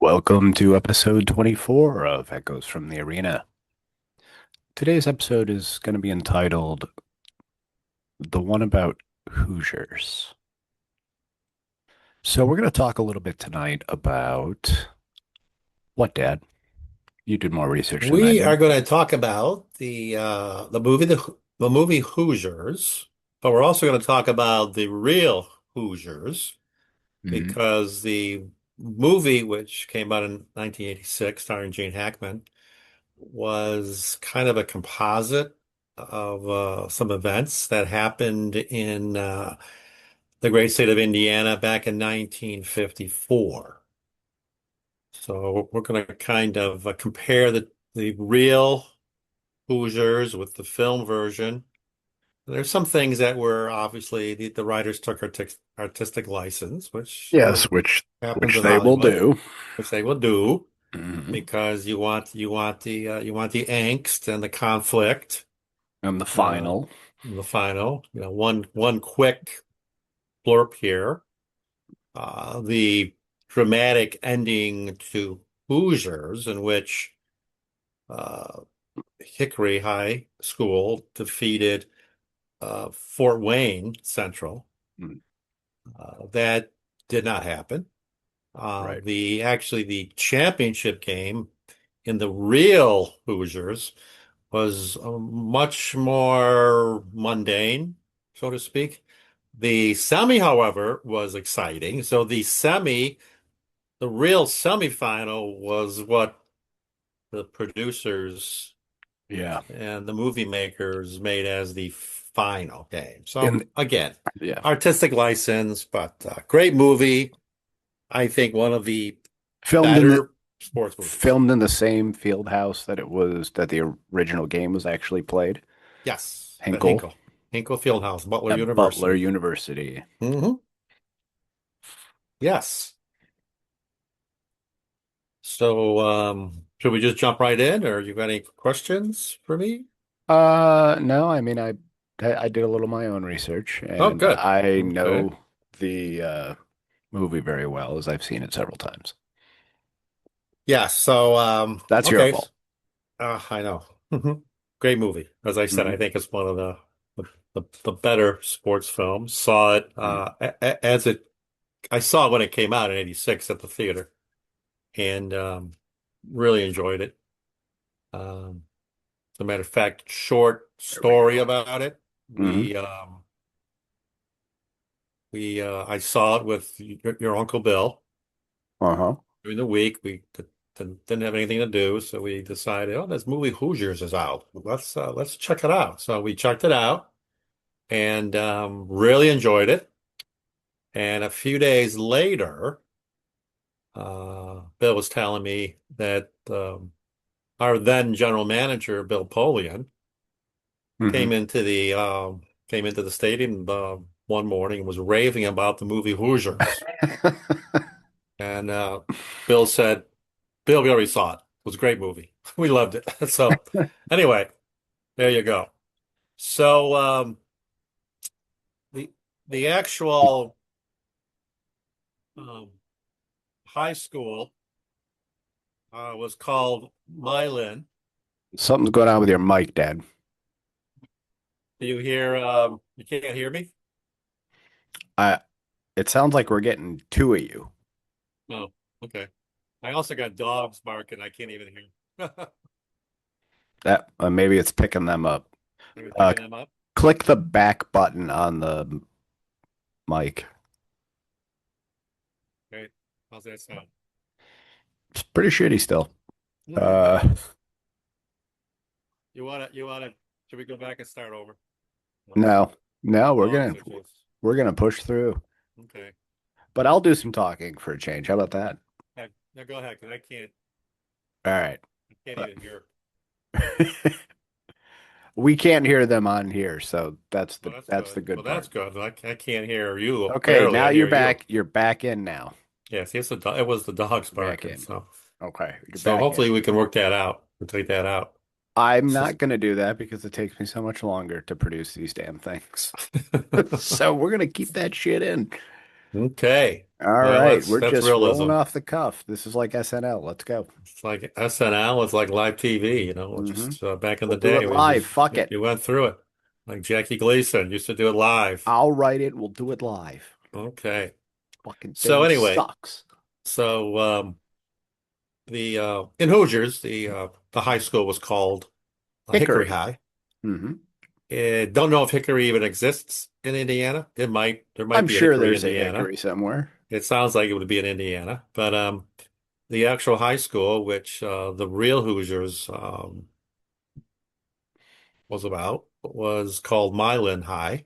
Welcome to episode 24 of Echoes from the Arena. Today's episode is going to be entitled The One About Hoosiers. So, we're going to talk a little bit tonight about what, Dad? You did more research than I We are did. going to talk about the movie Hoosiers, but we're also going to talk about the real Hoosiers Mhm. because the movie, which came out in 1986, starring Gene Hackman, was kind of a composite of some events that happened in the great state of Indiana back in 1954. So we're going to kind of compare the real Hoosiers with the film version. There's some things that were obviously the writers took artistic license, which Yes, which happens which in they will Hollywood, do. which they will do Mhm. because you want the angst and the conflict. And the Uh, final. in the final, one quick blurb here. The dramatic ending to Hoosiers, in which uh, Hickory High School defeated Fort Wayne Central. Mm, That did not happen. right. The championship game in the real Hoosiers was much more mundane, so to speak. The semi, however, was exciting. So the real semifinal was what the producers Yeah. and the movie makers made as the final game. So And again, yeah. artistic license, but great movie. I think one of the Filmed in the better sports movies. filmed in the same field house that the original game was actually played. Yes, the Hinkle Hinkle Fieldhouse, Butler at Butler University. University. Yes. So, should we just jump right in, or you got any questions for me? No, I mean I did a little of my own research Oh, and good. I Okay. know the movie very well as I've seen it several times. Yeah. So, That's your okay. fault. I know. Great movie. As I said, Hmm. I think it's one of the better sports films. Saw it as it I saw it when it came out in '86 at the theater, and really enjoyed it. As a matter of fact, short There we story go. about it. Hmm. We I saw it with your Uncle Bill Uh-huh. during the week. We didn't have anything to do, so we decided, oh, this movie Hoosiers is out. Let's check it out. So we checked it out and really enjoyed it. And a few days later, Bill was telling me that our then general manager, Bill Polian, Hmm. came into the stadium one morning and was raving about the movie Hoosiers. And Bill said, "Bill, we already saw it. It was a great movie. We loved it." So anyway, there you go. So the the actual um, high school was called Milan. Something's going on with your mic, Dad. Do you hear? You can't hear me? I It sounds like we're getting two of you. Oh, okay. I also got dogs barking. I can't even hear. That maybe it's picking them up. Are you Uh picking them up? Click the back button on the mic. Great. How's that sound? It's pretty shitty still. Okay. Uh You wanna, should we go back and start over? No. no. No, Dogs are just, we're gonna push through. okay. But I'll do some talking for a change. How about that? Yeah, now go ahead, because All right. I can't even hear. We can't hear them on here, so Oh, that's that's the good. good Well, part. that's good. I can't hear you. Okay, Barely. now I you're hear you. back. You're back in now. Yes, it was the dogs You're back barking. in. So, Okay, you're so back in. hopefully we can work that out. We'll take that out. I'm So, not gonna do that because it takes me so much longer to produce these damn things. So we're gonna keep that shit in. okay. All Well, right, we're that's just rolling realism. off the cuff. This is like SNL. Let's go. It's like SNL is like live TV, Hmm. just back in We'll the do it day, live. Fuck it. you went through it. Like Jackie Gleason used to do it live. I'll write it. We'll do it live. Okay. Fucking So thing anyway, sucks. so the in Hoosiers, the high school was called Hickory Hickory. High. Hmm. Don't know if Hickory even exists in Indiana. It might. There might I'm be a sure Hickory, there's a Indiana. Hickory somewhere. It sounds like it would be in Indiana, but the actual high school, which the real Hoosiers was about, was called Milan High,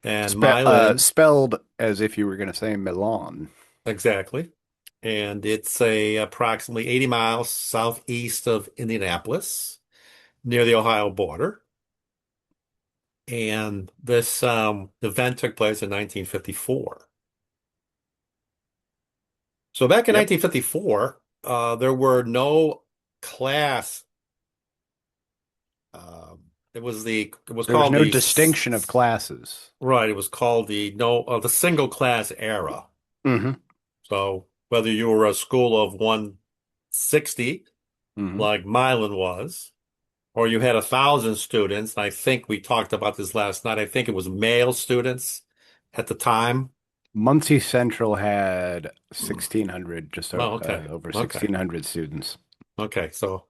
and Milan Spelled as if you were going to say Milan. exactly, and it's a approximately 80 miles southeast of Indianapolis, near the Ohio border. And this event took place in 1954. So back in Yep. 1954, there were no class. It was There was called no distinction of classes. right. It was called the no the single class era. Hmm. So whether you were a school of 160, Hmm. like Milan was, or you had 1,000 students. I think we talked about this last night. I think it was male students at the time. Muncie Central had 1,600, Well, okay, over okay, 1,600 students. okay. So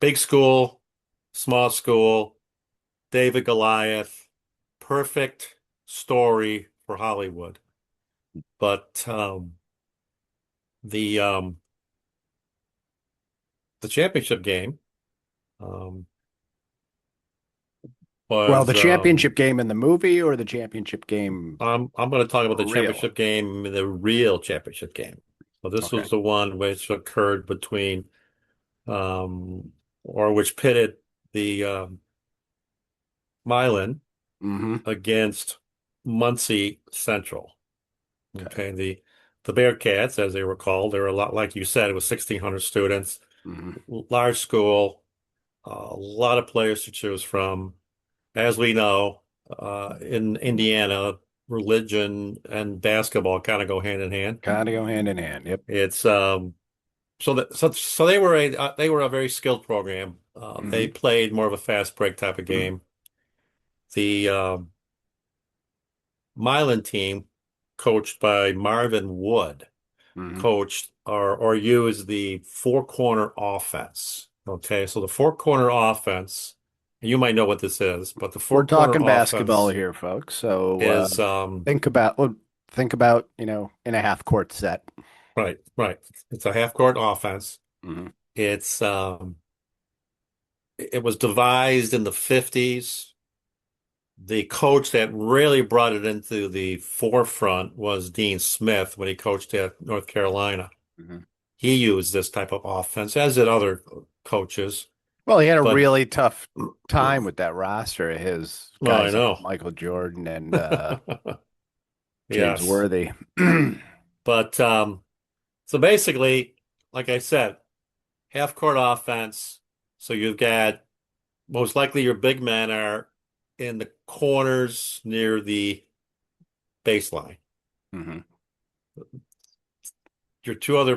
big school, small school. David Goliath, perfect story for Hollywood. But the um, the championship game um, Well, the was championship game in the movie or the championship game I'm going to talk about the for real? championship game, the real championship game. So this Okay. was the one which occurred between or which pitted the Milan Hmm. against Muncie Central. Okay. Okay, the Bearcats, as they were called, they were a lot like you said. It was 1,600 students, Hmm. large school, a lot of players to choose from. As we know, in Indiana, religion and basketball kind of go hand in hand. Kind of go hand in hand. Yep. It's so they were a very skilled program. They Hmm. played more of a fast break type of game. The Milan team, coached by Marvin Wood, Hmm. coached or used the four corner offense. Okay, so the four corner offense, you might know what this is, but the We're four corner talking basketball offense here, folks. So is think about in a half court set. right, right. It's a half court offense. Hmm. It's it was devised in the 50s. The coach that really brought it into the forefront was Dean Smith when he coached at North Carolina. Hmm. He used this type of offense, as did other coaches. Well, he had a But really tough time with that roster of his well, I guys like know. Michael Jordan and James Yes. Worthy. Hmm. But so basically, like I said, half court offense. So you've got most likely your big men are in the corners near the baseline. Your two other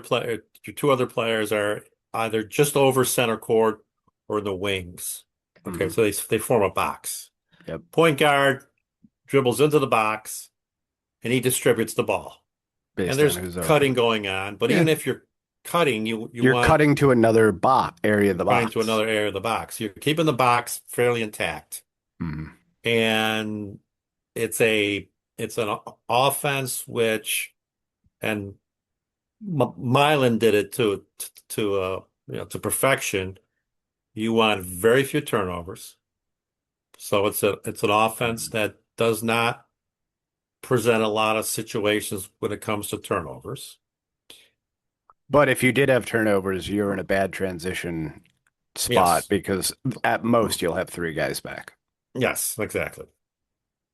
players are either just over center court or in the wings. Okay, Hmm. so they form a box. Yep. Point guard dribbles into the box and he distributes the ball. And Based on there's who's cutting open. going on, but Yeah. even if you're cutting, you You're want cutting to another box area of the cutting to box. another area of the box. You're keeping the box fairly intact. Hmm. And it's a it's an offense which and Milan did it to perfection. You want very few turnovers. So it's an offense that does not present a lot of situations when it comes to turnovers. But if you did have turnovers, you're in a bad transition spot Yes. because at most you'll have three guys back. Yes, exactly.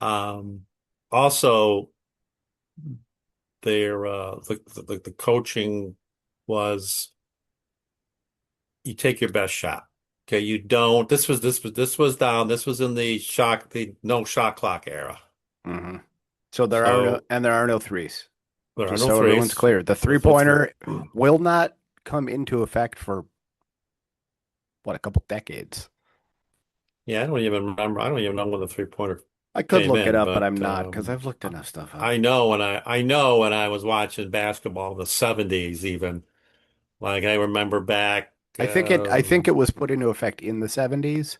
Um, Also, the coaching was you take your best shot. Okay, you don't. This was down. This was in the no shot clock era. Hmm. So there are no So and there are no threes. There are Just no so everyone's threes. clear, the three There's no th pointer will not come into effect for what, a couple decades. Yeah, I don't even remember. I don't even know when the three-pointer I could came look it in, up, but but I'm not because I've looked enough stuff up. I know when I was watching basketball in the 70s even. Like I remember back I think it was put into effect in the 70s,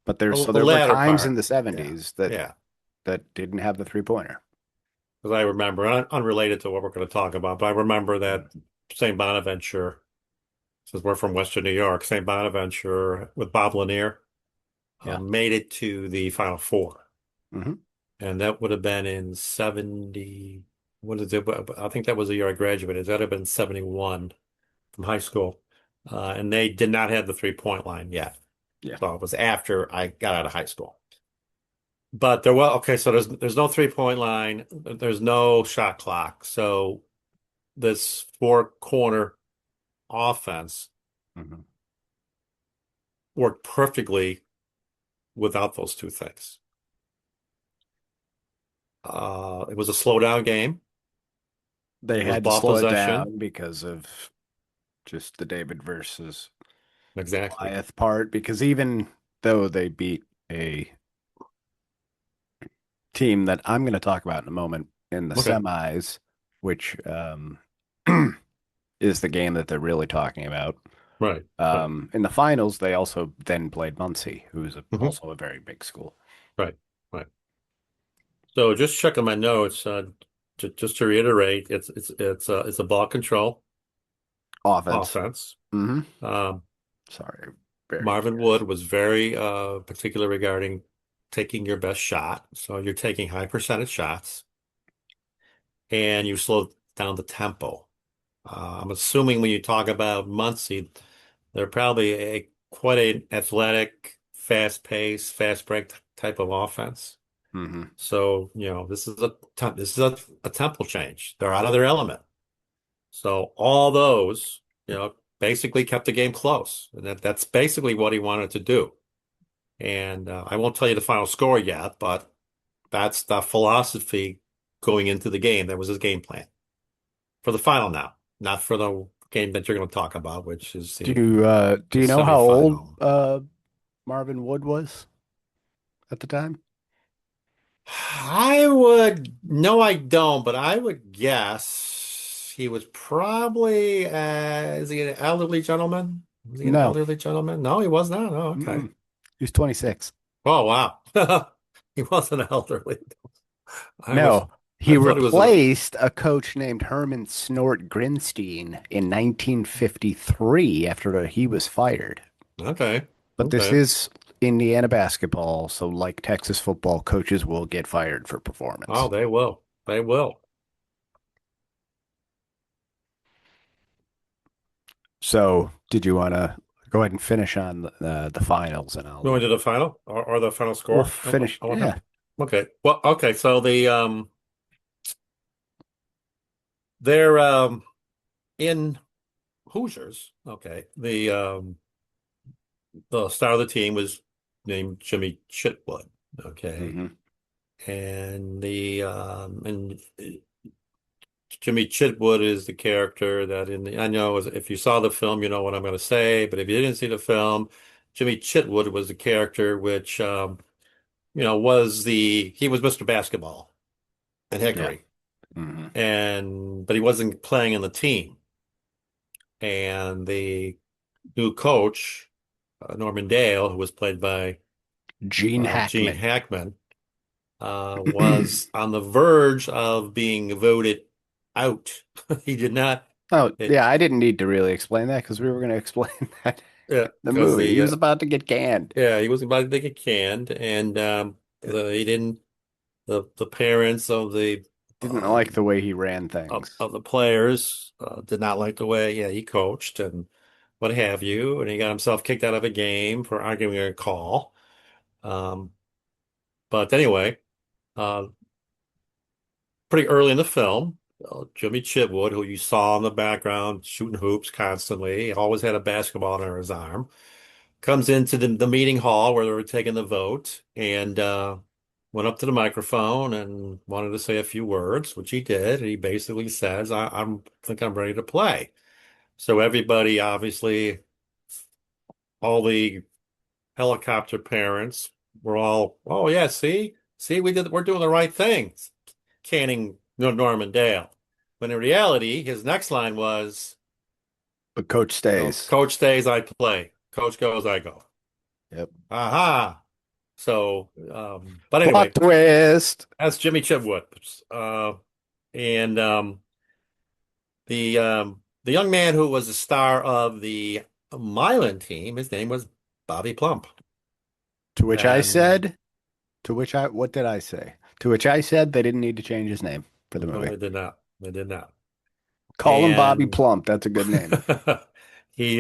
but the there were latter times in part. the Yeah. 70s Yeah. that didn't have the three pointer. Because I remember, unrelated to what we're going to talk about, but I remember that St. Bonaventure, since we're from Western New York, St. Bonaventure with Bob Lanier Yeah. made it to the Final Four. Hmm. And that would have been in 70. What is it? I think that was the year I graduated. That would have been 71 from high school. And they did not have the three-point line yet. Yeah. So it was after I got out of high school. But okay, so there's no three-point line, there's no shot clock. So this four corner offense Hmm. worked perfectly without those two things. It was a slow down game. They It was had to ball slow it possession. down because of just the David versus Exactly. Goliath part. Because even though they beat a team that I'm going to talk about in a moment in the Okay. semis, which is the game that they're really talking about. Right. Right. In the finals, they also then played Muncie, who's Hmm. also a very big school. Right. Right. So just checking my notes, just to reiterate, it's a ball control Offense. offense. Hmm. Um, Sorry, very Marvin Wood was very particular regarding taking your best shot. So you're taking high percentage shots and you slow down the tempo. I'm assuming when you talk about Muncie, they're probably quite an athletic, fast-paced, fast break type of offense. hmm So, this is a tempo change. They're out of their element. So all those, basically kept the game close. And that's basically what he wanted to do. And I won't tell you the final score yet, but that's the philosophy going into the game. That was his game plan for the final now, not for the game that you're going to talk about, which is do the you know how old semifinal. Marvin Wood was at the time? No, I don't, but I would guess he was probably, is he an elderly gentleman? Was he an No. elderly gentleman? No, he was not. Oh, okay. Mm-mm. He was 26. Oh, wow. He wasn't elderly. I was, No, I he thought he was an, replaced a coach named Herman Snort Grinstein in 1953 after he was fired. okay. But this Okay. is Indiana basketball, so like Texas football, coaches will get fired for Oh, performance. they will. They will. So, did you want to go ahead and finish on the finals, and Going to the final or the final we'll score? finish. I want to. Yeah. Okay. Well, okay. So they're in Hoosiers. Okay. The star of the team was named Jimmy Chitwood. Okay. Hmm. And Jimmy Chitwood is the character that I know if you saw the film, you know what I'm going to say, but if you didn't see the film, Jimmy Chitwood was the character which he was Mr. Basketball at Yeah. Hickory. Hmm. But he wasn't playing in the team. And the new coach, Norman Dale, who was played by Gene Gene Hackman. Hackman, was on the verge of being voted out. He did not. Oh, It, yeah, I didn't need to really explain that because we were going to explain that yeah, in the because movie. He was about to get canned. he was about to get canned, and he didn't. The parents Didn't like um, the way he ran things. of the players did not like the way he coached and what have you, and he got himself kicked out of a game for arguing a call. Um, but anyway, uh, pretty early in the film, Jimmy Chitwood, who you saw in the background shooting hoops constantly, always had a basketball under his arm, comes into the meeting hall where they were taking the vote, and went up to the microphone and wanted to say a few words, which he did. He basically says, I'm think I'm ready to play. So everybody, obviously, all the helicopter parents were all, oh yeah, see, we're doing the right things, canning Norman Dale. When in reality, his next line was, But coach stays. coach stays, I play. Coach goes, I go. Yep. Aha. So, but Plot anyway, twist. that's Jimmy Chitwood. And the young man who was the star of the Milan team, his name was Bobby Plump. To which I And said, what did I say? To which I said they didn't need to change his name for the no, movie. they did not. They did not. Call him Bobby And Plump. That's a good name. he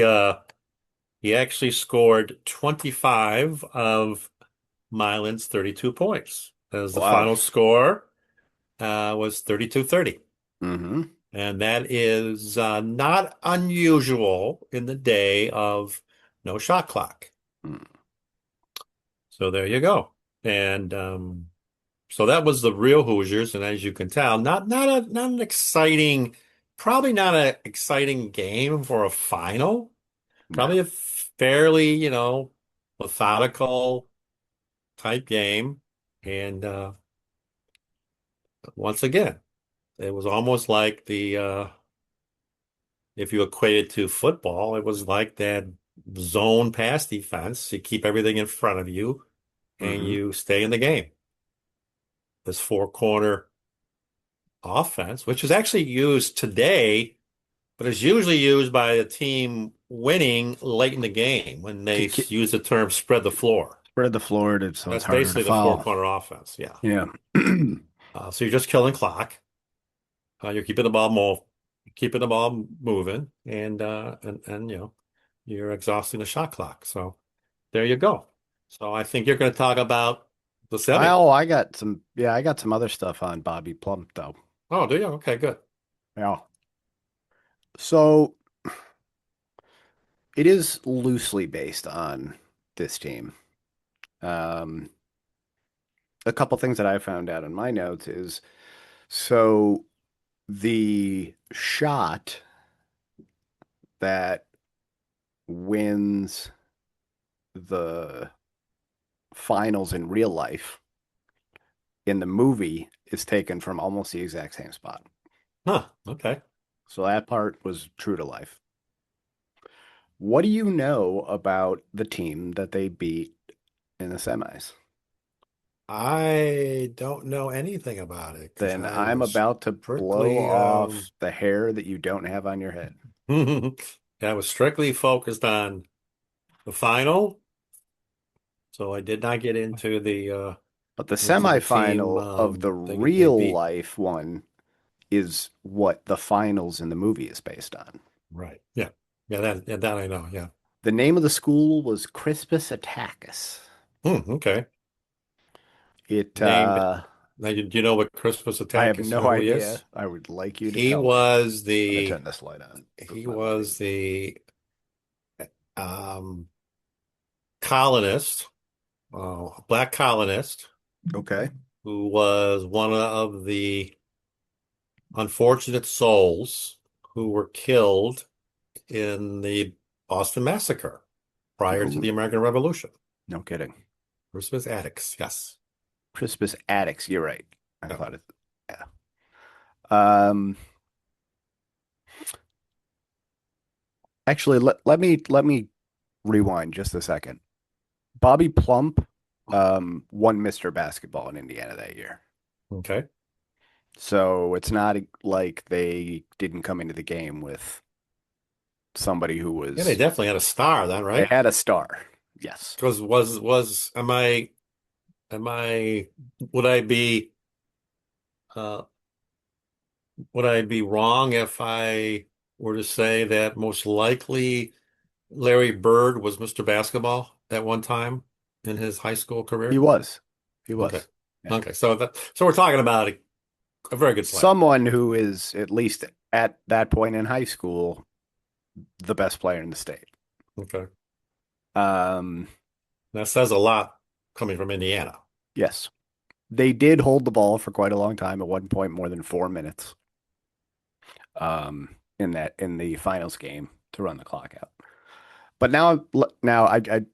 he actually scored 25 of Milan's 32 points. As the Wow. final score was 32-30. Mm-hmm. And that is not unusual in the day of no shot clock. Mm. So there you go. And so that was the real Hoosiers. And as you can tell, not an exciting, probably not an exciting game for a final. No. Probably a fairly, methodical type game. And once again, it was almost like the if you equate it to football, it was like that zone pass defense. You keep everything in front of you and Mm-hmm. you stay in the game. This four corner offense, which is actually used today, but is usually used by a team winning late in the game when they use the term spread the floor. Spread the floor so it's That's harder to basically the four foul. corner offense. Yeah. Yeah. So you're just killing clock. You're keeping the ball moving, and you're exhausting the shot clock. So there you go. So I think you're going to talk about the semi. I got some other stuff on Bobby Plump though. Oh, do you? Okay, good. Yeah. So it is loosely based on this team. Um, a couple things that I found out in my notes is so the shot that wins the finals in real life in the movie is taken from almost the exact same spot. Huh. Okay. So that part was true to life. What do you know about the team that they beat in the semis? I don't know anything about it because Then I I'm was about to blow strictly off the hair that you don't have on your head. I was strictly focused on the final, so I did not get But the into the team semifinal of the they real beat. life one is what the finals in the movie is based on. Right. Yeah. Yeah, that I know. Yeah. The name of the school was Crispus Attucks. Okay. It, Named Now, do you know what Crispus I have Attucks no really idea. is? I would like you to He tell me. was I'm gonna the turn this light on for he my buddy. was the um colonist, black colonist Okay. who was one of the unfortunate souls who were killed in the Boston Massacre prior to No, the American Revolution. no kidding. Crispus Attucks, yes. Crispus Attucks. You're right. I Yeah. thought it. Yeah. Um, actually, let me rewind just a second. Bobby Plump won Mr. Basketball in Indiana that year. Okay. So it's not like they didn't come into the game with somebody who Yeah, they was, definitely had a star then, they right? had a star. Yes. Because was am I would I be uh would I be wrong if I were to say that most likely Larry Bird was Mr. Basketball at one time in his high school He career? was. He Okay. was. Yeah. Okay. So we're talking about a very good player. Someone who is, at least at that point in high school, the best player in the state. Okay. Um, That says a lot coming from Indiana. yes. They did hold the ball for quite a long time, at one point more than 4 minutes, in the finals game to run the clock out. But now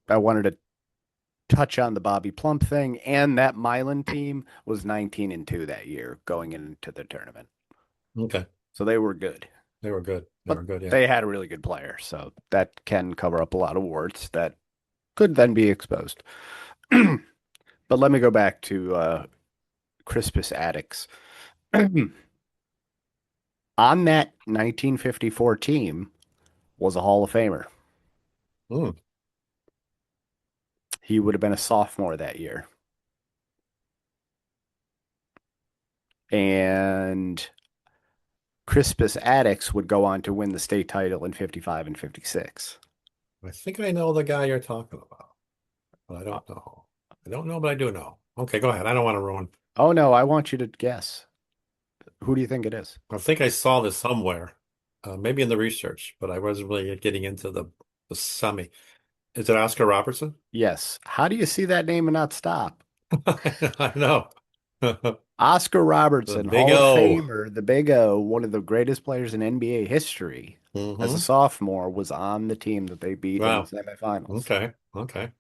I wanted to touch on the Bobby Plump thing, and that Milan team was 19-2 that year going into the tournament. Okay. So they were good. They were good. They But were good, yeah. they had a really good player, so that can cover up a lot of warts that could then be exposed. But let me go back to Crispus Attucks. On that 1954 team was a Hall of Famer. Hmm. He would have been a sophomore that year. And Crispus Attucks would go on to win the state title in 55 and 56. I think I know the guy you're talking about, but I Uh, don't know. I don't know, but I do know. Okay, go ahead. I don't want to ruin. Oh no, I want you to guess. Who do you think it is? I think I saw this somewhere, maybe in the research, but I wasn't really getting into the semi. Is it Oscar Robertson? Yes. How do you see that name and not stop? I know. Oscar The Robertson, big Hall of O. Famer, the Big O, one of the greatest players in NBA history, as a Hmm. sophomore, was on the team that they beat in the Wow. semifinals. Okay. Okay.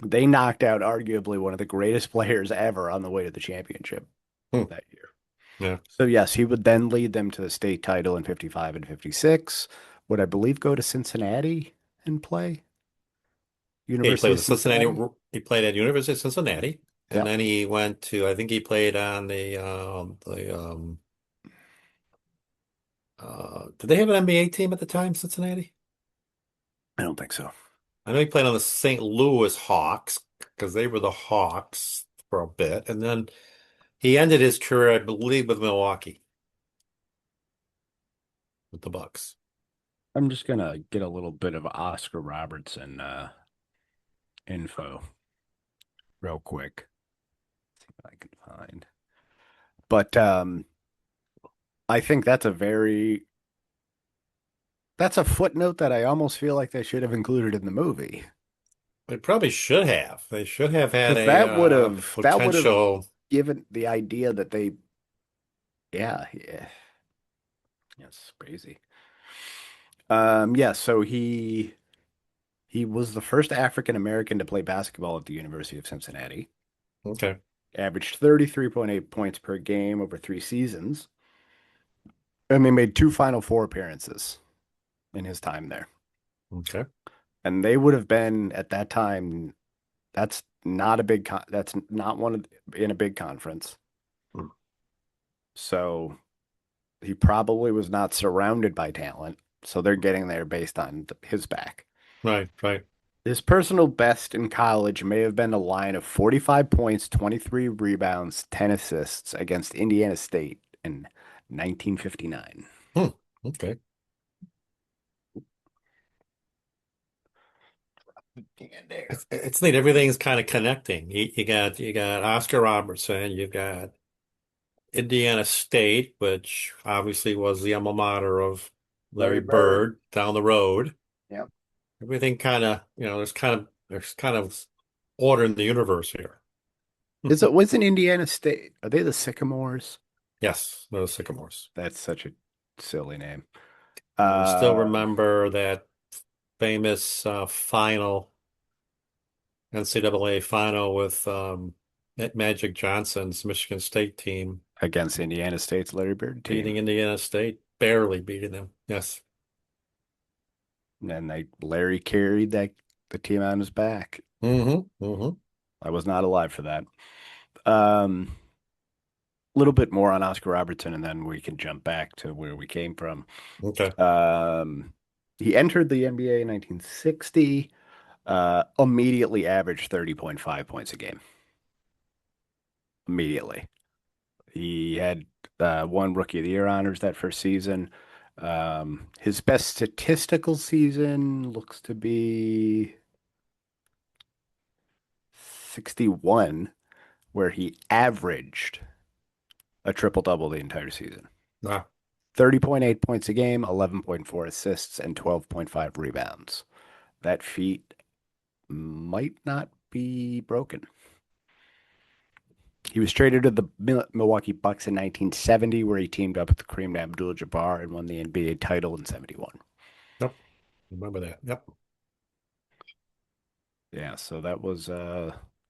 They knocked out arguably one of the greatest players ever on the way to the championship Hmm. that year. Yeah. So yes, he would then lead them to the state title in 55 and 56. Would I believe go to Cincinnati and play? Yeah, he played University with of the Cincinnati. Cincinnati? He played at University of Cincinnati, and Yep. then he went to. I think he played on did they have an NBA team at the time, Cincinnati? I don't think so. I know he played on the St. Louis Hawks because they were the Hawks for a bit, and then he ended his career, I believe, with Milwaukee, with the Bucks. I'm just gonna get a little bit of Oscar Robertson info real quick. See what I can find. But I think that's a footnote that I almost feel like they should have included in the movie. They probably should have. They should have had Because a that would have potential. given the idea that they, yeah, yeah, that's crazy. Yeah, so he was the first African American to play basketball at the University of Cincinnati. Okay. Averaged 33.8 points per game over 3 seasons, and they made two Final Four appearances in his time there. Okay. And they would have been at that time. That's not one in a big conference. Hmm. So he probably was not surrounded by talent. So they're getting there based on his back. Right. Right. His personal best in college may have been a line of 45 points, 23 rebounds, 10 assists against Indiana State in 1959. Hmm. Okay. It's neat. Everything's kind of connecting. You got Oscar Robertson. You've got Indiana State, which obviously was the alma mater of Larry Larry Bird. Bird down the road. Yep. Everything kind of, there's kind of order in the universe here. Wasn't Indiana State? Are they the Sycamores? Yes, those Sycamores. That's such a silly name. We still Uh, remember that famous final NCAA final with Magic Johnson's Michigan State team against Indiana State's Larry Bird beating team. Indiana State, barely beating them. Yes. And Larry carried the team on his back. Mm-hmm. Mm-hmm. I was not alive for that. A little bit more on Oscar Robertson, and then we can jump back to where we came from. Okay. Um, he entered the NBA in 1960, immediately averaged 30.5 points a game. Immediately. He had won Rookie of the Year honors that first season. His best statistical season looks to be 61, where he averaged a triple double the entire season. Wow. 30.8 points a game, 11.4 assists, and 12.5 rebounds. That feat might not be broken. He was traded to the Milwaukee Bucks in 1970, where he teamed up with Kareem Abdul-Jabbar and won the NBA title in 71. Yep. Remember that. Yep. Yeah, so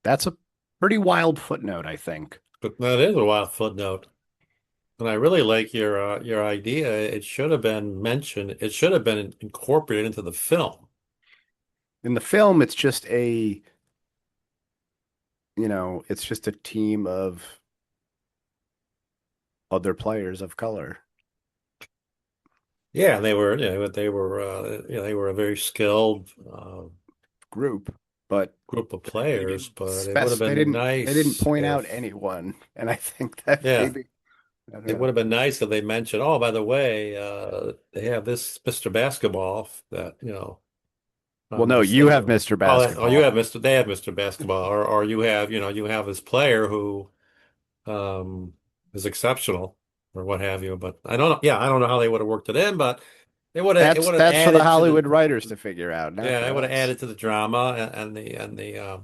that's a pretty wild footnote, I think. But that is a wild footnote. And I really like your idea. It should have been mentioned. It should have been incorporated into the film. In the film, it's just it's just a team of other players of color Yeah, they were a very skilled group, but group of they players, didn't but it would have spec been they didn't nice point out if, anyone, and I think that yeah, maybe I don't it know. would have been nice if they mentioned, oh, by the way, they have this Mr. Basketball that, Well, on no, this you thing. have Mr. Oh, you Basketball. have Mr. They have Mr. Basketball, or you have this player who is exceptional or what have you. But I don't know. Yeah, I don't know how they would have worked it in, but it would have That's for the added to Hollywood the writers to figure out, not yeah, for it would have us. added to the drama and the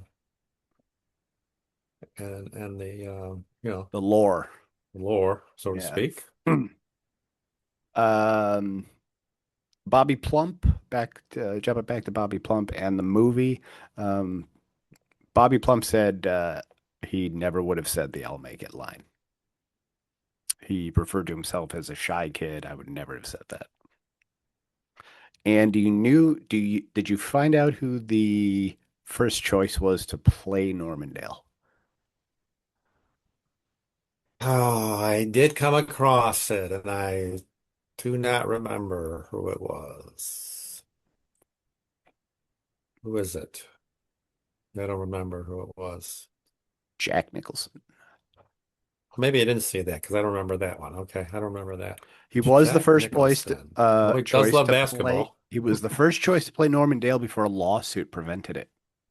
The lore. lore, so to Yeah. speak. Um, Bobby Plump, jumping back to Bobby Plump and the movie. Um, Bobby Plump said he never would have said the "I'll make it" line. He referred to himself as a shy kid. I would never have said that. And did you find out who the first choice was to play Normandale? Oh, I did come across it, and I do not remember who it was. Who is it? I don't remember who it was. Jack Nicholson. Maybe I didn't see that because I don't remember that one. Okay, I don't remember that. He was the Jack first Nicholson. Well, he does choice love to play. basketball. He was the first choice to play Normandale before a lawsuit prevented it,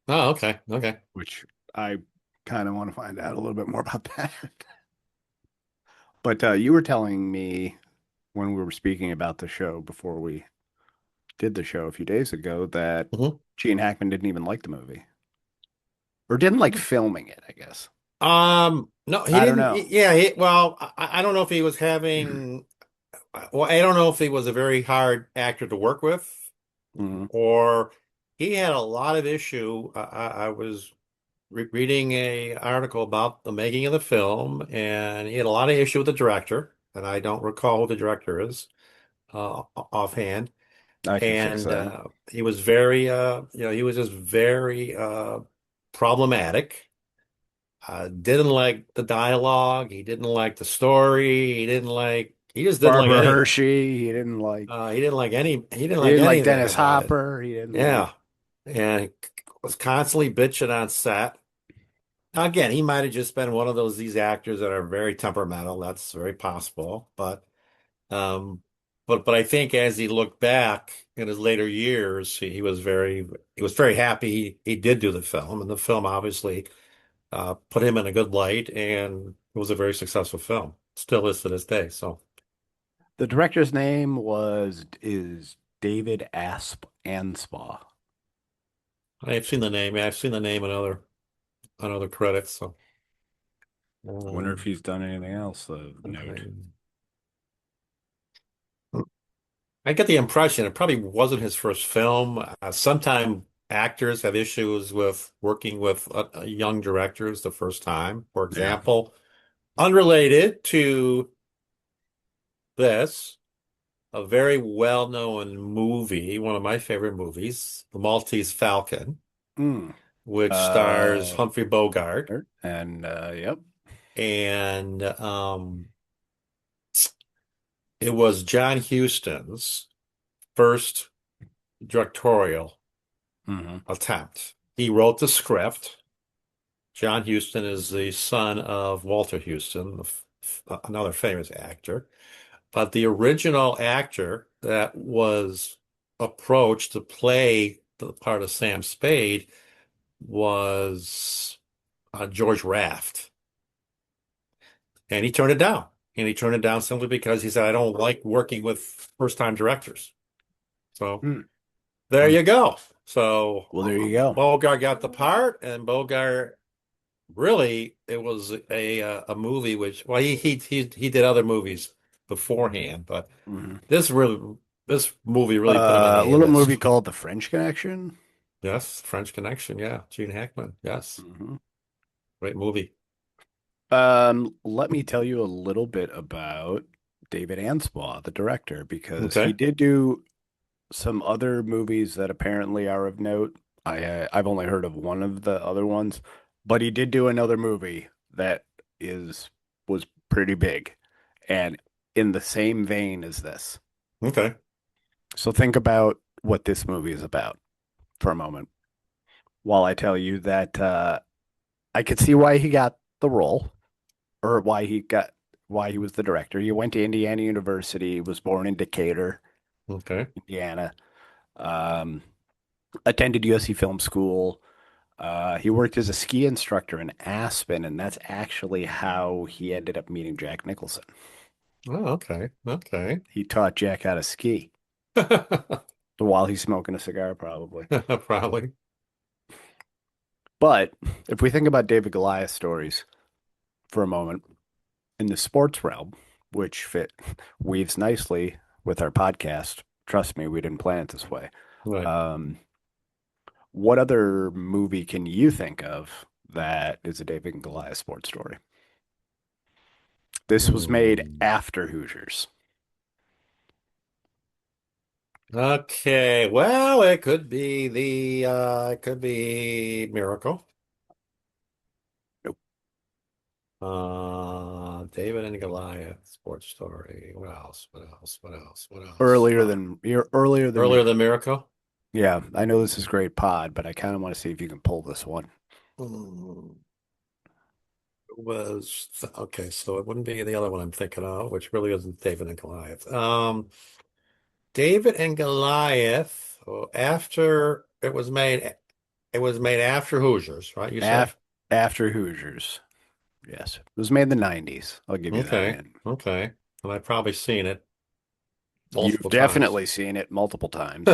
Oh, okay, okay. which I kind of want to find out a little bit more about that. But you were telling me when we were speaking about the show before we did the show a few days ago that Mhm. Gene Hackman didn't even like the movie or didn't like filming it, I guess. No, he I don't didn't. know. Yeah, well, I don't know if he was having. Well, I don't know if he was a very hard actor to work with, Mhm. or he had a lot of issue. I was reading a article about the making of the film, and he had a lot of issue with the director, and I don't recall who the director is offhand. I can fix And that. he was very, he was just very problematic. Didn't like the dialogue. He didn't like the story. He just didn't like Barbara anything. Hershey, He didn't he like didn't like anything Dennis about it. Hopper, he didn't like Yeah. And he was constantly bitching on set. Now, again, he might have just been one of these actors that are very temperamental. That's very possible. Um, but I think as he looked back in his later years, he was very happy he did do the film, and the film obviously put him in a good light, and it was a very successful film. Still is to this day. So the director's name was is David Anspaugh. I've seen the name. Yeah, I've seen the name on other credits. So Wonder if um, he's done anything else of note. I get the impression it probably wasn't his first film. Sometimes actors have issues with working with young directors the first time. For Yeah. example, unrelated to this, a very well-known movie, one of my favorite movies, The Maltese Falcon, Mm. which stars Uh, Humphrey Bogart. and yep. And it was John Huston's first directorial Hmm. attempt. He wrote the script. John Huston is the son of Walter Huston, another famous actor. But the original actor that was approached to play the part of Sam Spade was George Raft. And he turned it down. And he turned it down simply because he said, I don't like working with first-time directors. So Mm. there you go. So Well, there you go. Bogart got the part, and Bogart really, it was a movie which, well, he did other movies beforehand, but Hmm. this really this movie really put him in A the little movie industry. called The French Connection. Yes, French Connection. Yeah, Gene Hackman. Yes, Hmm. great movie. Let me tell you a little bit about David Anspaugh, the director, because he Okay. did do some other movies that apparently are of note. I've only heard of one of the other ones, but he did do another movie that is was pretty big and in the same vein as this. Okay. So think about what this movie is about for a moment while I tell you that I could see why he got the role or why he was the director. He went to Indiana University, was born in Decatur, Okay. Indiana. Um, Attended USC Film School. He worked as a ski instructor in Aspen, and that's actually how he ended up meeting Jack Nicholson. Oh, okay. Okay. He taught Jack how to ski while he's smoking a cigar, probably. Probably. But if we think about David Goliath stories for a moment in the sports realm, which fit weaves nicely with our podcast, trust me, we didn't plan it this way. Right. Um, what other movie can you think of that is a David and Goliath sports story? This was made Hmm. after Hoosiers. Okay. Well, it could be it could be Miracle. Nope. David and Goliath sports story. What else? What else? What else? What else? Earlier than you're earlier than Earlier than Miracle. Miracle? Yeah, I know this is great pod, but I kind of want to see if you can pull this one. Hmm. Was okay, so it wouldn't be the other one I'm thinking of, which really isn't David and Goliath. David and Goliath, after it was made after Hoosiers, right? You said? Af After Hoosiers. Yes. It was made in the 90s. I'll give you that Okay, hint. okay. And I've probably seen it You've multiple times. definitely seen it multiple times.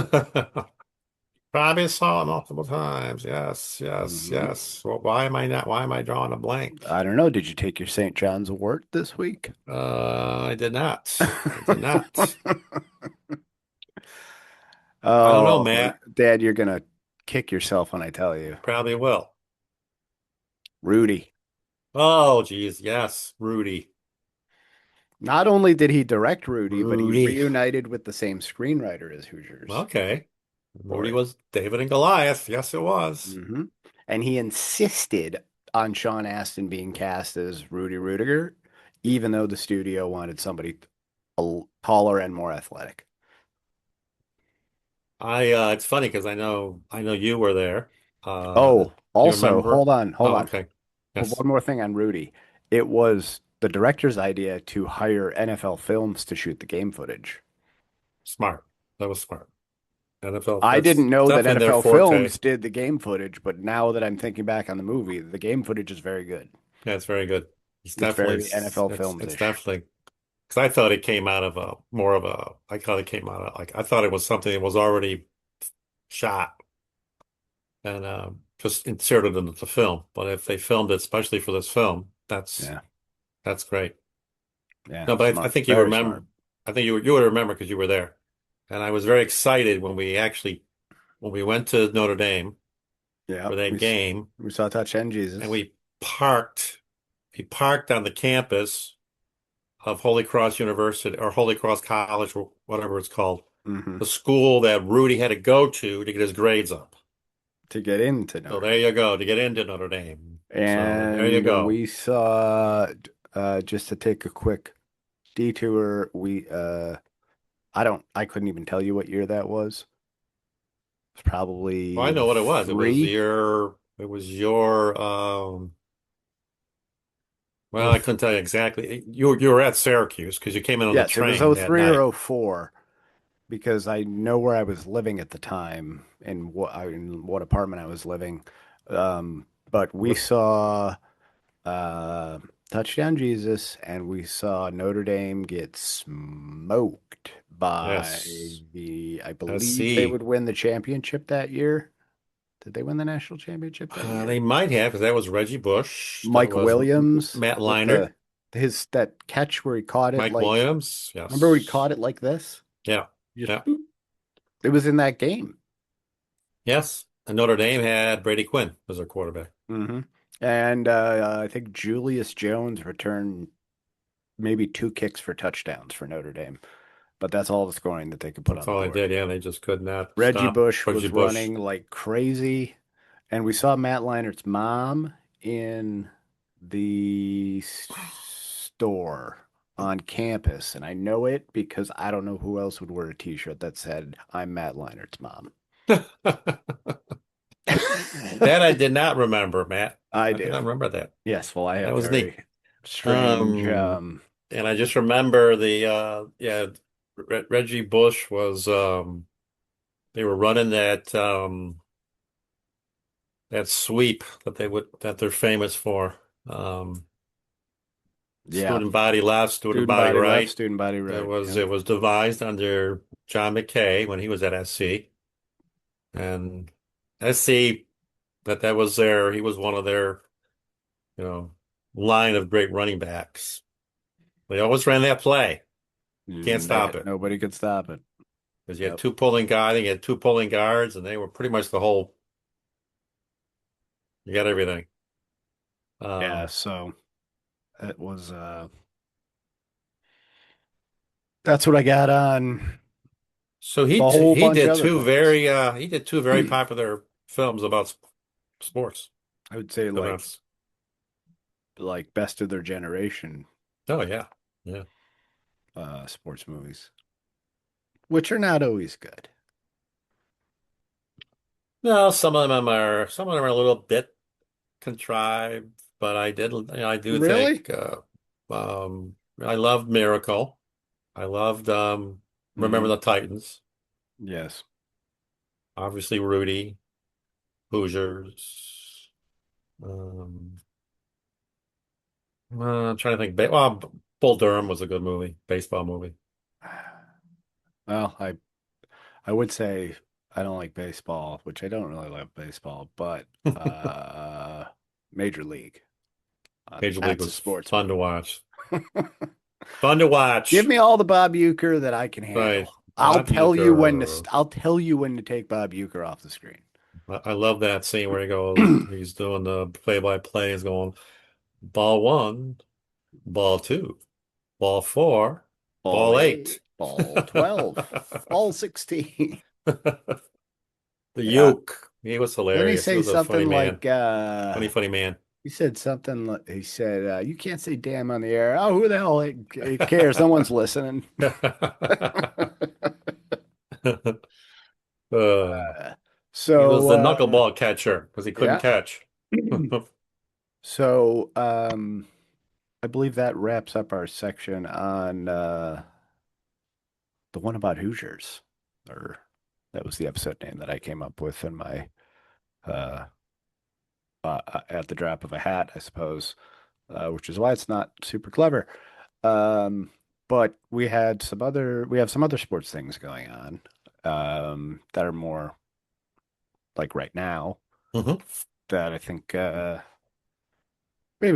Probably saw it multiple times. Yes, yes, Hmm. yes. Well, why am I not? Why am I drawing a blank? I don't know. Did you take your St. John's wort this week? I did not. I did not. I don't know, Oh, Matt. Dad, you're gonna kick yourself when I tell you. Probably will. Rudy. Oh, geez. Yes, Rudy. Not only did he direct Rudy, but he Rudy. reunited with the same screenwriter as Hoosiers Okay. for Rudy it. was David and Goliath. Yes, it was. Hmm. And he insisted on Sean Astin being cast as Rudy Rudiger, even though the studio wanted somebody taller and more athletic. It's funny because I know you were there. Do Oh, you also, remember? hold Oh, on. okay. Yes. One more thing on Rudy. It was the director's idea to hire NFL Films to shoot the game footage. Smart. That was smart. NFL, I that's didn't know that definitely their NFL forte. Films did the game footage, but now that I'm thinking back on the movie, the game footage is very good. Yeah, it's very good. It's very NFL It's Films-ish. definitely because I thought it came out of a more of a I thought it came out of like I thought it was something that was already shot and just inserted into the film. But if they filmed it especially for this film, Yeah, that's great. yeah, No, but I smart, think you very smart. remember. I think you would remember because you were there. And I was very excited when we went to Notre Dame Yeah, for that game, we saw Touchdown and Jesus. we parked on the campus of Holy Cross University or Holy Cross College or whatever it's called, Hmm. the school that Rudy had to go to get his grades up. To get into So Notre there Dame. you go to get into Notre Dame. So there you And go. we saw, just to take a quick detour, I couldn't even tell you what year that was. It's Well, I probably know what it was. three It was your or well, I couldn't tell you exactly. You were at Syracuse because you came in on the yes, it was train that 03 or night. 04 because I know where I was living at the time and in what apartment I was living. But we What? saw uh, Touchdown Jesus and we saw Notre Dame get smoked by Yes. I believe they SC. would win the championship that year. Did they win the national championship that year? They might have, because that was Reggie Bush. That Mike was Williams Matt with Leinart. his that catch where he caught it Mike like, Williams. remember where he Yes. caught it like this? Yeah. Just Yeah. boop. It was in that game. Yes. And Notre Dame had Brady Quinn as their quarterback. Hmm. And I think Julius Jones returned maybe two kicks for touchdowns for Notre Dame, but that's all the scoring that they could put That's on the all they board. did. Yeah, they just could not Reggie stop Bush Reggie was Bush. running like crazy, and we saw Matt Leinert's mom in the store on campus, and I know it because I don't know who else would wear a t-shirt that said, "I'm Matt Leinert's mom." That I did not remember, Matt. I I did do. not remember that. Yes, well, I That have was neat. very strange. Um, and I just remember Reggie Bush was they were running that sweep that they're famous for. Um, Yeah, Student body left, student student body body left, right. student body It right. was Yep. it was devised under John McKay when he was at SC. And SC that was their he was one of their, you know, line of great running backs. They always ran that play. Can't stop it. Nobody could stop it. Because you had Yep. two pulling guys, you had two pulling guards, and they were pretty much the whole you got everything. Yeah, Um, so it was that's what I got on so a whole bunch of other things. he did two very popular films about sports I would say events. like best of their generation Oh yeah. Yeah. sports movies, which are not always good. No, some of them are a little bit contrived, but I do Really? think I loved Miracle. I loved Remember Hmm. the Titans. Yes. Obviously Rudy, Hoosiers. Um I'm trying to think. Bull Durham was a good movie, baseball movie. Well, I would say I don't like baseball, which I don't really like baseball, but Major League. Major League That's a was sports fun to movie. watch. Fun to Give watch. me all the Bob Uecker that I can Right. handle. Bob Uecker. I'll tell you when to take Bob Uecker off the screen. I love that scene where he's doing the play-by-play. He's going ball one, ball two, ball four, Ball ball 8, eight. ball 12, ball 16. The Yeah. uke. He was Then he hilarious. He say was a funny something man. like Funny man. he said something he said you can't say damn on the air. Oh, who the hell it cares? No one's listening. Uh, he was So the knuckleball catcher because he couldn't yeah. catch. So I believe that wraps up our section on the one about Hoosiers, or that was the episode name that I came up with in my uh, at the drop of a hat, I suppose, which is why it's not super clever. Um, but we have some other sports things going on that are more like right now Mhm. that I think maybe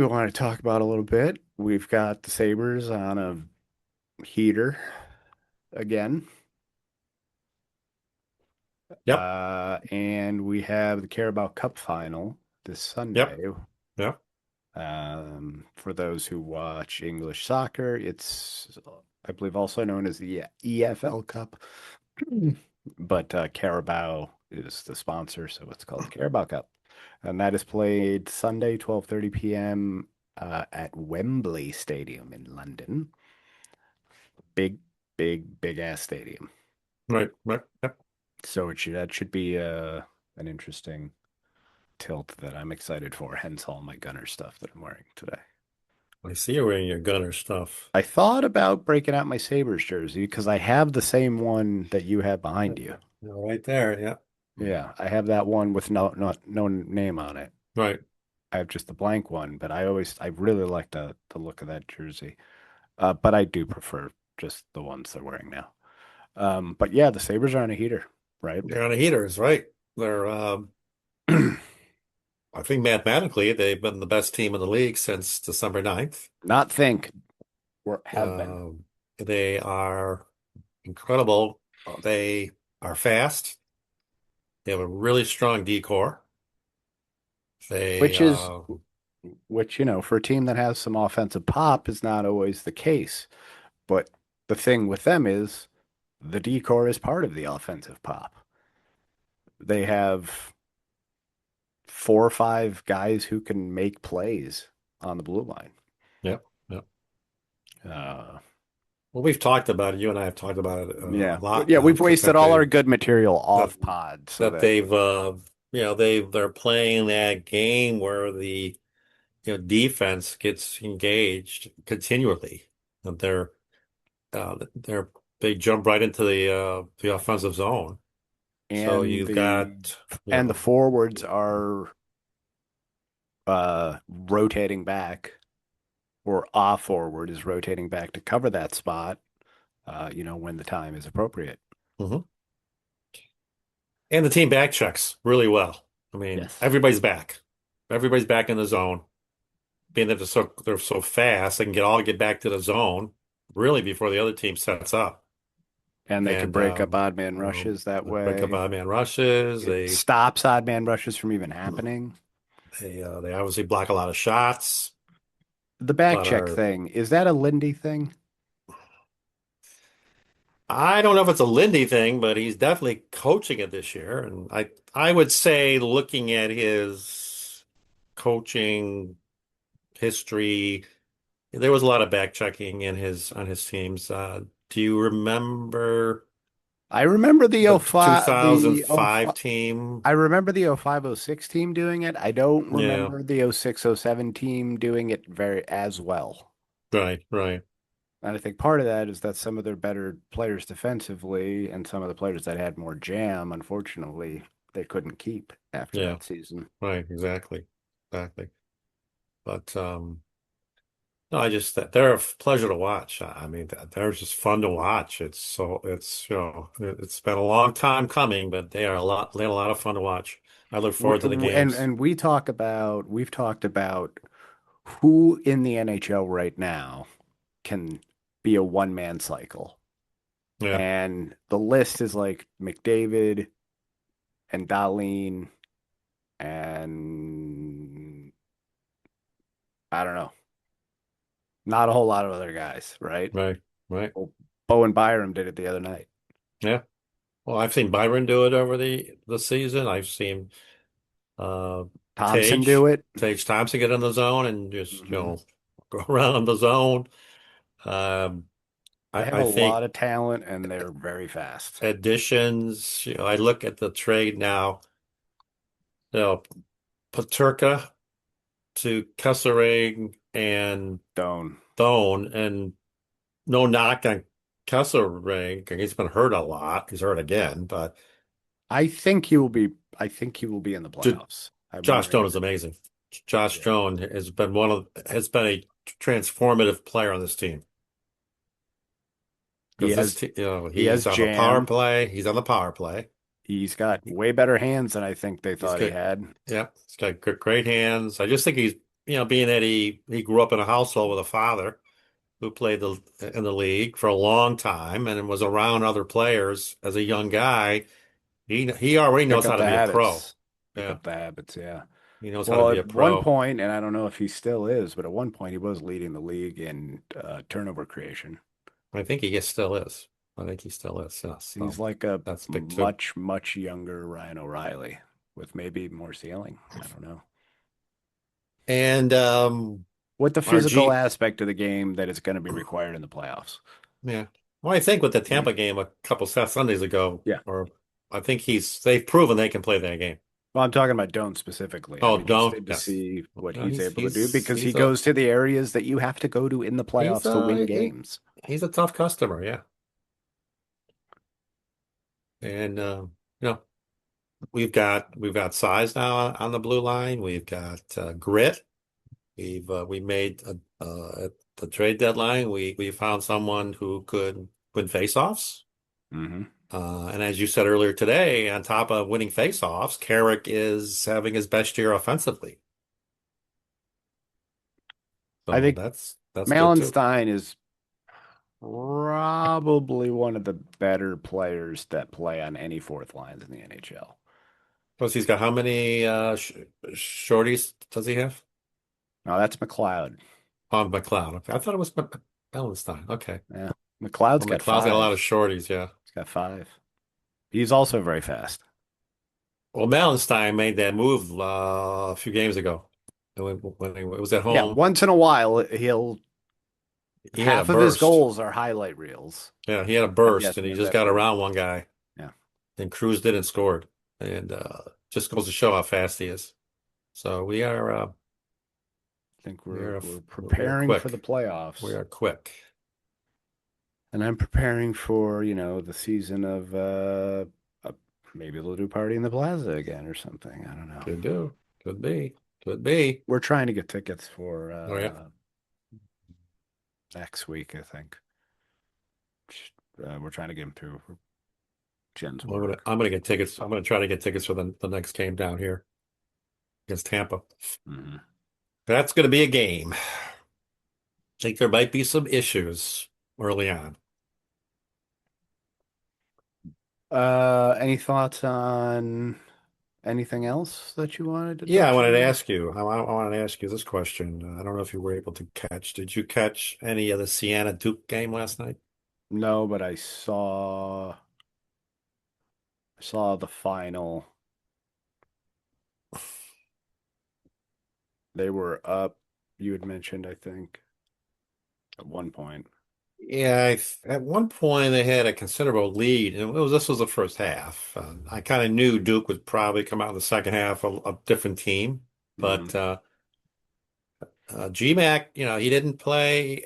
we want to talk about a little bit. We've got the Sabres on a heater again. Yep. And we have the Carabao Cup final this Yep. Sunday. Yep. For those who watch English soccer, it's, I believe, also known as the EFL Cup. But Carabao is the sponsor, so it's called the Carabao Cup. And that is played Sunday, 12:30 p.m. At Wembley Stadium in London. Big, big ass stadium. Right. Right. Yep. So that should be an interesting tilt that I'm excited for, hence all my Gunner stuff that I'm wearing today. I see you wearing your Gunner stuff. I thought about breaking out my Sabres jersey because I have the same one that you have behind you. Right there. Yeah. Yeah, I have that one with no name on it. Right. I have just the blank one, but I really like the look of that jersey. But I do prefer just the ones they're wearing now. But yeah, the Sabres are on a heater, right? They're on the heaters, right? They're I think mathematically they've been the best team in the league since December 9th. Not think, or have been. Um, they are incredible. They are fast. They have a really strong decor. They Which is, which, for a team that has some offensive pop is not always the case. But the thing with them is the decor is part of the offensive pop. They have 4 or 5 guys who can make plays on the blue line. yeah, yeah. Uh, Well, we've talked about it. You and I have talked about it a yeah, lot yeah, now we've wasted that all our good material that off pod, so that that they've they're playing that game where the defense gets engaged continually. And they jump right into the offensive zone. So and you've the got and the forwards are rotating back, or off forward is rotating back to cover that spot, when the time is appropriate. mhm. And the team back checks really well. I mean, Yes. everybody's back. Everybody's back in the zone. Being that they're so fast, they can get back to the zone really before the other team sets up. And they could And break up odd man rushes that they break up way. odd man rushes. It They stops odd man rushes from even happening. they obviously block a lot of shots, The back but check are thing, is that a Lindy thing? I don't know if it's a Lindy thing, but he's definitely coaching it this year. And I would say looking at his coaching history, there was a lot of back checking in his on his teams. Do you remember I remember the the oh 05, the oh 2005 team? I remember the 0506 team doing it. I don't Yeah, remember the 0607 team doing it very as well. right, right. And I think part of that is that some of their better players defensively and some of the players that had more jam, unfortunately, they couldn't keep after Yeah, that season. right, exactly. Exactly. But no, I just they're a pleasure to watch. I mean, they're just fun to watch. It's been a long time coming, but they're a lot of fun to watch. I look forward to the And games. and we've talked about who in the NHL right now can be a one-man cycle. Yeah, And the list is like McDavid and Dahlin and I don't know, not a whole lot of other guys, right? right, right. Well, Bowen Byram did it the other night. Yeah. Well, I've seen Byron do it over the season. I've seen uh Thompson do Tage it. Tage Thompson get in the zone and just Hmm. go around the zone. Um, They have I a think lot of talent and they're very fast. additions. I look at the trade now. You know, Paterka to Kesselring and Stone. Stone, and no knock on Kesselring. He's been hurt a lot. He's hurt again, but I think he will be. I think he will be in the J playoffs. I'm Josh wondering Stone if is it. amazing. Josh Yeah, Stone has been a transformative player on this team he because has. He he's has on the power jam. play. He's on the power play. He's got way better hands than I think they He's thought he got had. yeah, he's got great hands. I just think he's being that he grew up in a household with a father who played in the league for a long time and was around other players as a young guy. He already Pick knows how up to the be a pro. habits. Pick Yeah, up the habits. Yeah. he knows how to Well, be at a one pro. point, and I don't know if he still is, but at one point he was leading the league in turnover creation. I think he still is. I think he still is. Yeah, He's so like a that's big too. much, much younger Ryan O'Reilly with maybe more ceiling. I don't know. And What the our physical G, aspect of the game that is going to be required in the playoffs. yeah. Well, I think with the Tampa game a couple Sundays ago, Yeah. or I think they've proven they can play that game. Well, I'm talking about Doan specifically. I'm Oh, don't interested to yes. see what No, he's he's able to do he's because he he's a goes to the areas that you have to go to in the he's playoffs to win a he, games. he's a tough customer, yeah. And you know, we've got size now on the blue line. We've got grit. We made at the trade deadline. We found someone who could win faceoffs. Hmm. And as you said earlier today, on top of winning faceoffs, Carrick is having his best year offensively. I So think that's good too. Malenstein is probably one of the better players that play on any fourth lines in the NHL. Plus, he's got how many shorties does he have? Now that's McLeod. On McLeod. Okay. I thought it was Ballenstein. Okay. Yeah, McLeod's Well, got McLeod's got a lot of five. shorties, yeah. He's got five. He's also very fast. Well, Ballenstein made that move a few games ago. When it was at Yeah, home, once in a while he'll he had a half of his burst. goals are highlight reels. Yeah, he had a I'm burst and guessing he of just that got burst. around one guy Yeah, and cruised in and scored. And just goes to show how fast he is. So I think we we're are we're we are preparing for the quick. We playoffs. are quick. And I'm preparing for, the season of maybe they'll do Party in the Plaza again or something. I don't know. Could do. Could be. Could be. We're trying to get tickets for Oh yeah. next week, I think. We're trying to get them through Jen's work. I'm gonna get tickets. I'm gonna try to get tickets for the next game down here against Tampa. Hmm. That's gonna be a game. I think there might be some issues early on. Any thoughts on anything else that you wanted to Yeah, I touch wanted to on? ask you. I wanted to ask you this question. I don't know if you were able to catch. Did you catch any of the Siena Duke game last night? No, but I saw the final. They were up, you had mentioned, I think, at one point. Yeah, at one point they had a considerable lead, and this was the first half. I kind of knew Duke would probably come out in the second half a different team, Hmm. but GMAC, he didn't play.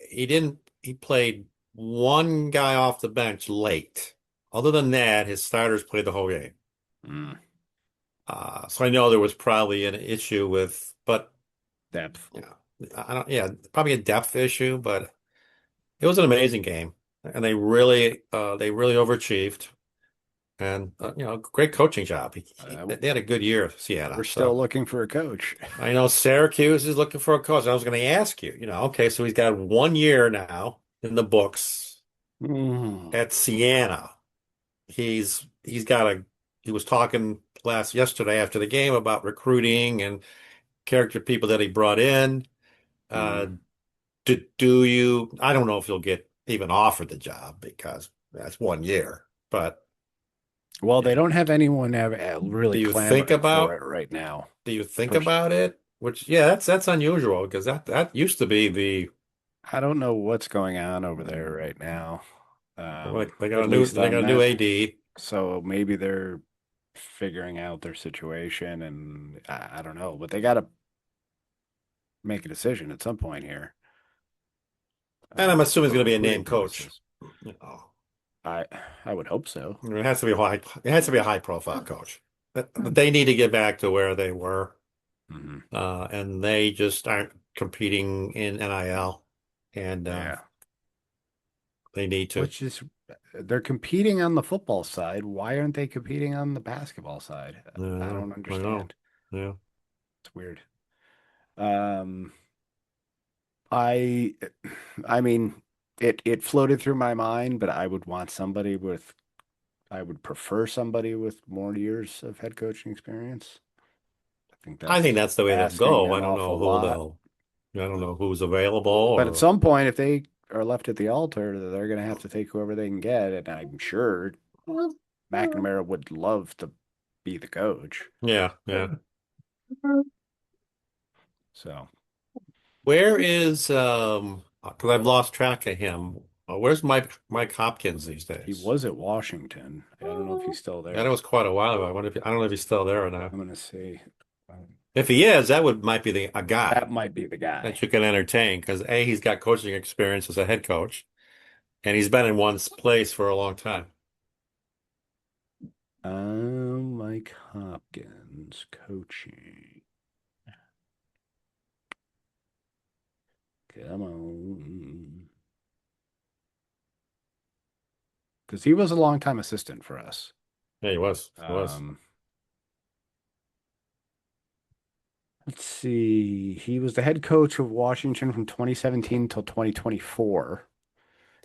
He played one guy off the bench late. Other than that, his starters played the whole game. Mm. So I know there was probably an issue but Depth. you know, I don't, yeah, probably a depth issue, but it was an amazing game, and they really overachieved, and great coaching job. Uh, They had a good year, Siena. we're still So looking for a coach. I know Syracuse is looking for a coach. I was going to ask you, okay, so he's got 1 year now in the books Mm. at Siena. He's got he was talking yesterday after the game about recruiting and character people that he brought in. Uh, Mm. do you, I don't know if you'll get even offered the job because that's 1 year, but Well, they yeah. don't have anyone really Do you think clamoring for about it right now. do you think Pers- about it? Which, yeah, that's unusual because that used to be I don't know what's going on over there right now. like At least they on got a new that. AD. So maybe they're figuring out their situation, and I don't know, but they got to make a decision at some point here, And I'm assuming he's for going to be a recruiting name coach. purposes. You know, I I would hope so. it has to be it has to be a high profile coach. But they need to get back to where they were. Hmm. And they just aren't competing in NIL, and Yeah, they need to. which is they're competing on the football side. Why aren't they competing on the basketball side? I don't I know. understand. Yeah. It's weird. Um, I I mean, it floated through my mind, but I would prefer somebody with more years of head coaching experience. I think I think that's that's the way they'll asking go. an awful lot. I don't know who's available But at or, some point, if they are left at the altar, they're going to have to take whoever they can get, and I'm sure McNamara would love to be the coach. yeah, yeah. So Where is, because I've lost track of him. Where's Mike Hopkins these he days? was at Washington. I don't know if he's still That there. was quite a while ago. I don't know if he's still there or not. I'm going to see. If he is, might be a That guy might be the guy. that you can entertain because he's got coaching experience as a head coach and he's been in one place for a long time. Mike Hopkins coaching. Come on. because he was a longtime assistant for us. Yeah, he was. He was. Um, let's see. He was the head coach of Washington from 2017 till 2024.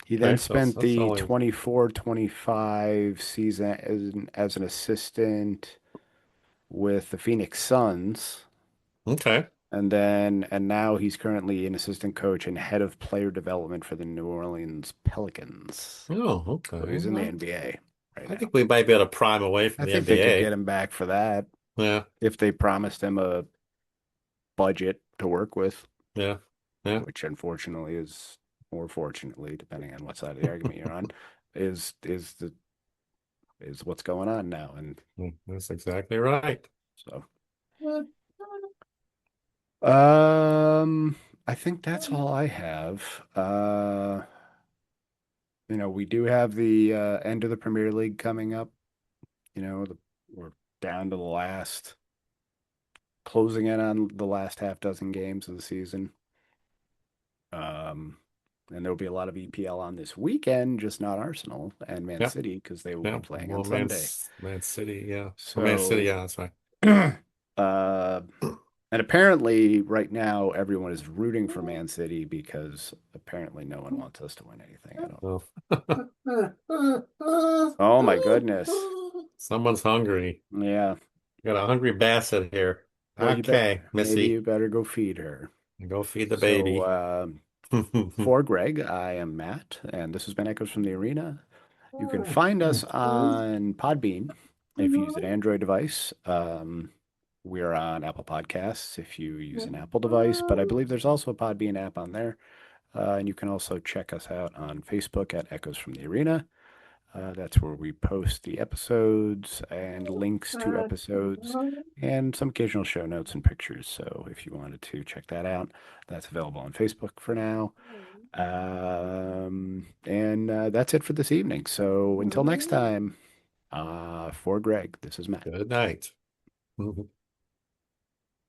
He then Okay, so spent that's the only 24-25 season as an assistant with the Phoenix Suns. okay. And now he's currently an assistant coach and head of player development for the New Orleans Pelicans. Oh, So okay. he's in the NBA right I now. think we might be able to prime away I from the think they could NBA. get him back for that Yeah, if they promised him a budget to work with, yeah, yeah. which unfortunately is, or fortunately, depending on what side of the argument you're on, is what's going on now. And That's exactly right. so, um, I think that's all I have. We do have the end of the Premier League coming up. We're down to the last, closing in on the last half dozen games of the season. Um, and there'll be a lot of EPL on this weekend, just not Arsenal and Man Yep, City because they will be yep. playing on Well, Sunday. Man City, yeah. Oh, Man City, So, yeah, that's right. uh, and apparently right now everyone is rooting for Man City because apparently no one wants us to win anything. I don't. Oh. Oh my goodness. Someone's hungry. Yeah. Got a hungry basset here. Well, Okay, maybe you Missy, better go feed her. go feed the So, baby. for Greg, I am Matt, and this has been Echoes from the Arena. You can find us on Podbean if you use an Android device. We are on Apple Podcasts if you use an Apple device, but I believe there's also a Podbean app on there. And you can also check us out on Facebook at Echoes from the Arena. That's where we post the episodes and links to episodes and some occasional show notes and pictures. So if you wanted to check that out, that's available on Facebook for now. And that's it for this evening. So until next time, for Greg, this is Matt. Good night.